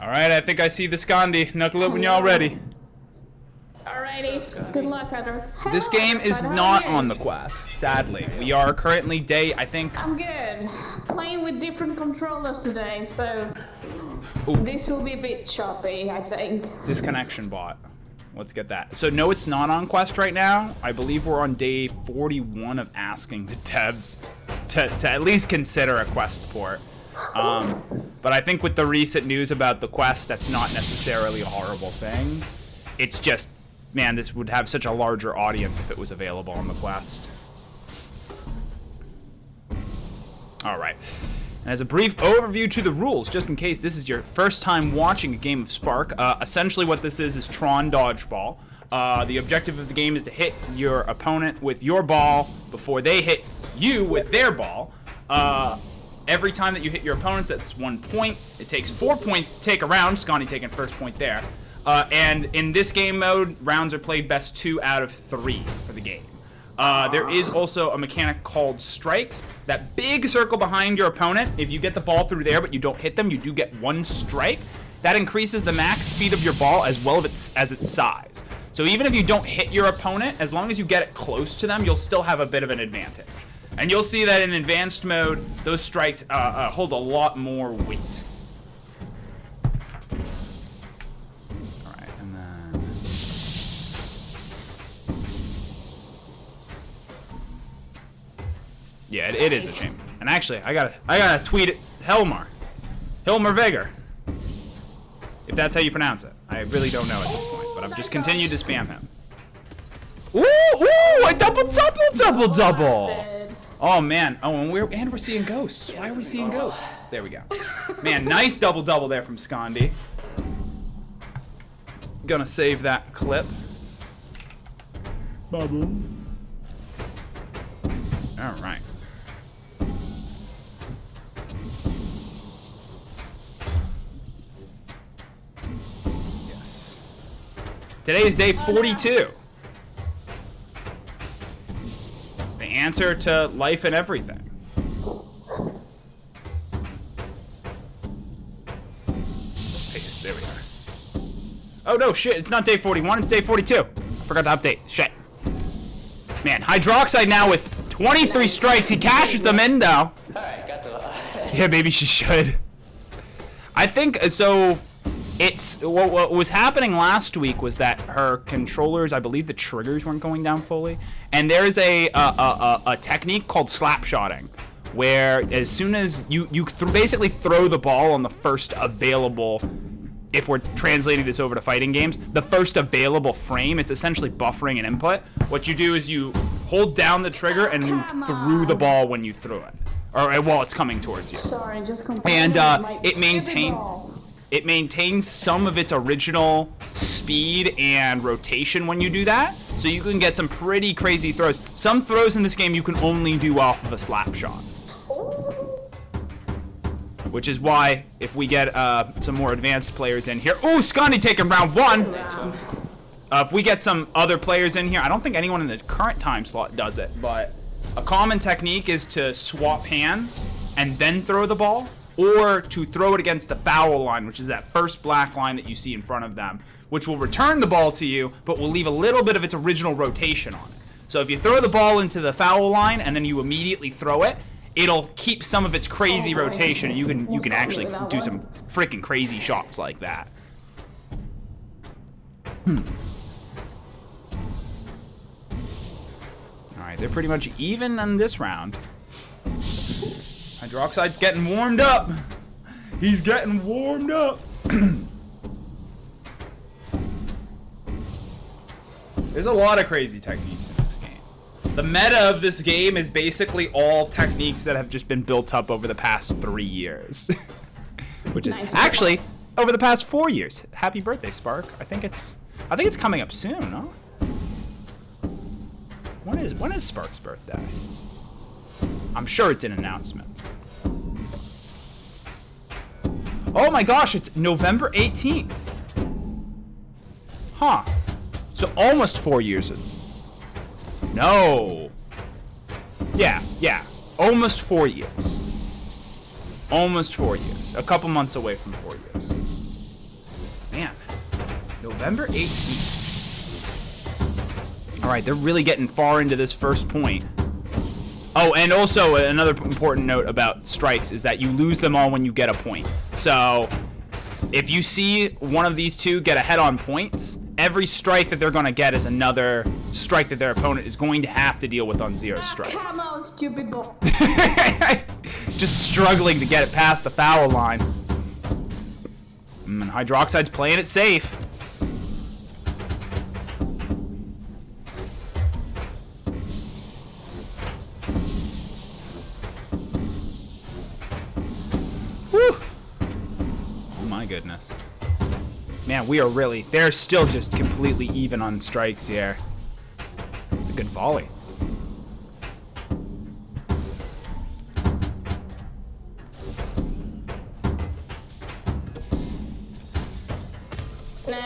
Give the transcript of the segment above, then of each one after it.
Alright, I think I see the Skandi. Knuckle up when y'all ready. Alrighty. Good luck, Hunter. This game is not on the quest, sadly. We are currently day, I think... I'm good. Playing with different controllers today, so... Ooh. This will be a bit choppy, I think. Disconnection bot. Let's get that. So no, it's not on quest right now. I believe we're on day 41 of asking the devs to at least consider a quest port. But I think with the recent news about the quest, that's not necessarily a horrible thing. It's just, man, this would have such a larger audience if it was available on the quest. All right. And as a brief overview to the rules, just in case this is your first time watching a game of Sparc, essentially what this is Tron Dodgeball. The objective of the game is to hit your opponent with your ball before they hit you with their ball. Every time that you hit your opponents, that's 1 point. It takes 4 points to take a round. Skandi taking first point there. And in this game mode, rounds are played best 2 out of 3 for the game. There is also a mechanic called strikes. That big circle behind your opponent, if you get the ball through there but you don't hit them, you do get 1 strike. That increases the max speed of your ball as well as its size. So even if you don't hit your opponent, as long as you get it close to them, you'll still have a bit of an advantage. And you'll see that in advanced mode, those strikes hold a lot more weight. Yeah, it is a shame. And actually, I gotta tweet it, Hilmar Vegger, if that's how you pronounce it. I really don't know at this point, but I've just continued to spam him. Ooh, a double. Oh man, and we're seeing ghosts. Why are we seeing ghosts? There we go. Man, nice double there from Skandi. Gonna save that clip. Baboom. All right. Yes. Today is day 42. The answer to life and everything. Paste. There we are. Oh no, shit! It's not day 41. It's day 42. I forgot to update. Shit. Man, Hydroxyde now with 23 strikes. He cashes them in though. Alright, got the... Yeah, maybe she should. I think so. It's what was happening last week was that her controllers, I believe the triggers weren't going down fully, and there is a technique called slap shotting, where as soon as you basically throw the ball on the first available. If we're translating this over to fighting games, the first available frame, it's essentially buffering an input. What you do is you hold down the trigger and move through the ball when you throw it, or while it's coming towards you. Sorry, just and it maintains some of its original speed and rotation when you do that, so you can get some pretty crazy throws. Some throws in this game you can only do off of a slap shot. Which is why, if we get some more advanced players in here... Ooh, Skandi taking round 1! If we get some other players in here, I don't think anyone in the current time slot does it, but a common technique is to swap hands and then throw the ball, or to throw it against the foul line, which is that first black line that you see in front of them, which will return the ball to you, but will leave a little bit of its original rotation on it. So if you throw the ball into the foul line and then you immediately throw it, it'll keep some of its crazy rotation, and you can actually do some freaking crazy shots like that. Alright, they're pretty much even on this round. Hydroxyde's getting warmed up. He's getting warmed up. There's a lot of crazy techniques in this game. The meta of this game is basically all techniques that have just been built up over the past 3 years. Which is actually over the past 4 years. Happy birthday, Sparc. I think it's coming up soon, huh? When is Sparc's birthday? I'm sure it's in announcements. Oh my gosh, it's November 18th. Huh. So almost 4 years. No. Yeah. Almost 4 years. Almost 4 years. A couple months away from 4 years. November 18th. All right, they're really getting far into this first point. Oh, and also another important note about strikes is that you lose them all when you get a point. So if you see one of these two get ahead on points, every strike that they're going to get is another strike that their opponent is going to have to deal with on 0 strikes. Come on, stupid boy. Just struggling to get it past the foul line. Hydroxide's playing it safe. Whew. Oh my goodness. Man, we are really, they're still just completely even on strikes here. It's a good volley.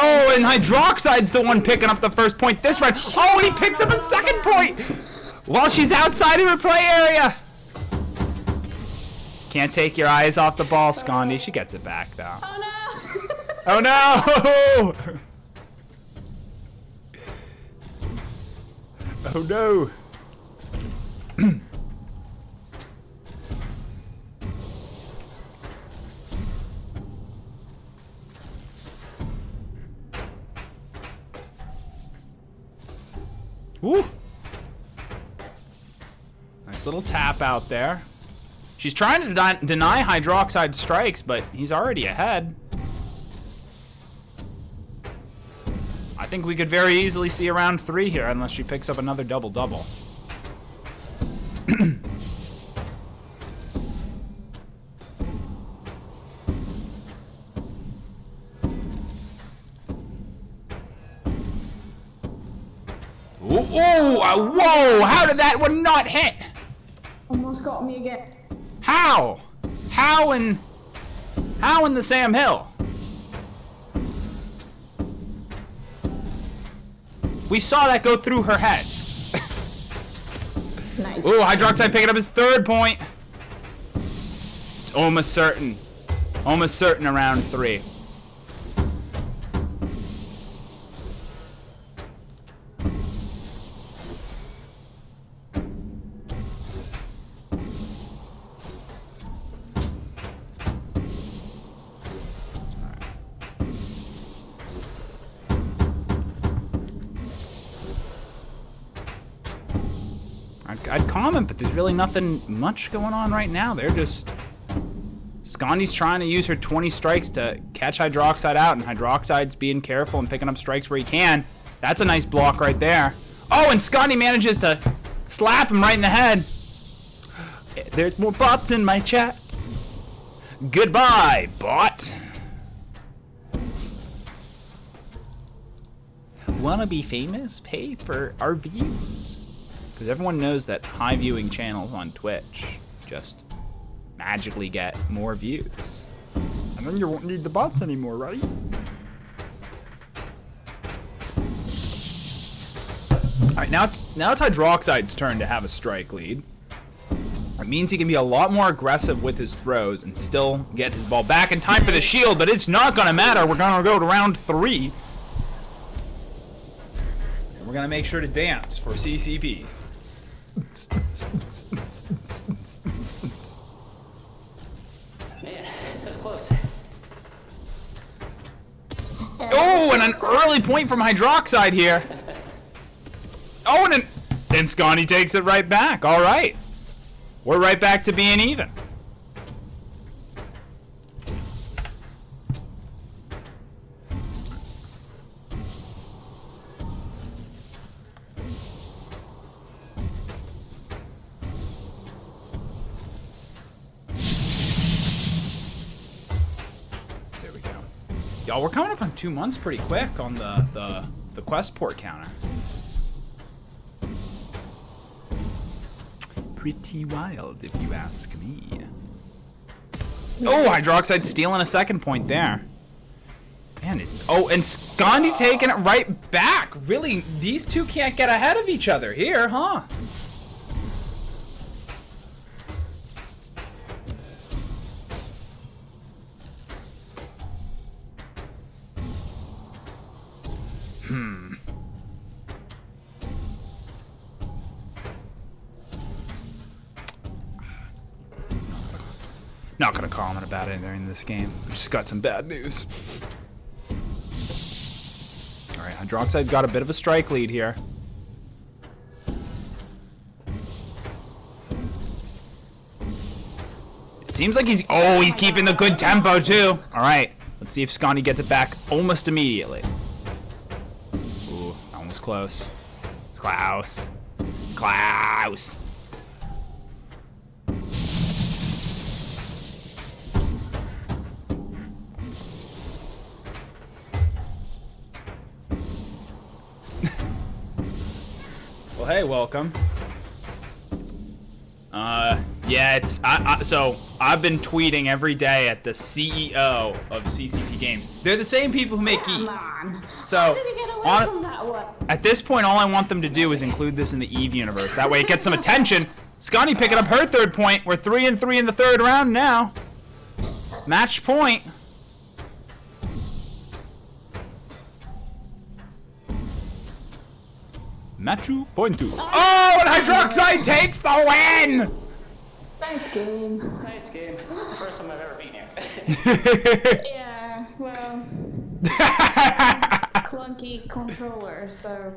Oh, and Hydroxide's the one picking up the first point this round. Oh, and he picks up a second point while she's outside of her play area. Can't take your eyes off the ball, Skandi. She gets it back, though. Oh no! Oh, no! Oh, no. Woo! Nice little tap out there. She's trying to deny Hydroxide strikes, but he's already ahead. I think we could very easily see a round 3 here, unless she picks up another double-double. Whoa! How did that one not hit? Almost got me again. How? How in the Sam Hill? We saw that go through her head. Nice. Ooh, Hydroxide picking up his 3rd point. It's almost certain. Almost certain around 3. I'd comment, but there's really nothing much going on right now. They're just... Skandi's trying to use her 20 strikes to catch Hydroxide out, and Hydroxide's being careful and picking up strikes where he can. That's a nice block right there. Oh, and Skandi manages to slap him right in the head. There's more bots in my chat. Goodbye, bot. Wanna be famous? Pay for our views. Because everyone knows that high viewing channels on Twitch just magically get more views. And then you won't need the bots anymore, right? Alright, now it's Hydroxide's turn to have a strike lead. It means he can be a lot more aggressive with his throws and still get his ball back in time for the shield, but it's not gonna matter. We're gonna go to round 3. And we're gonna make sure to dance for CCP. Man, that was close. Oh, and an early point from Hydroxide here. Oh, and then Skandi takes it right back. All right. We're right back to being even. There we go. Y'all, we're coming up on 2 months pretty quick on the quest port counter. Pretty wild, if you ask me. Oh, Hydroxide stealing a second point there. Man, and Skandi taking it right back. Really, these two can't get ahead of each other here, huh? Not gonna comment about it during this game. We just got some bad news. Alright, Hydroxide's got a bit of a strike lead here. It seems like he's keeping the good tempo too. Alright, let's see if Skandi gets it back almost immediately. Ooh, that one was close. It's Klaus. Klaus. Well, hey, welcome. Yeah, it's so I've been tweeting every day at the CEO of CCP Games. They're the same people who make Eve. Come on. So How did he get away from that one? at this point, all I want them to do is include this in the Eve universe. That way, it gets some attention. Skandi picking up her 3rd point. We're 3-3 in the 3rd round now. Match point. Matchu point 2. Oh, and Hydroxide takes the win! Nice game. Nice game. It's the first time I've ever beaten you. Yeah, well, clunky controller, so.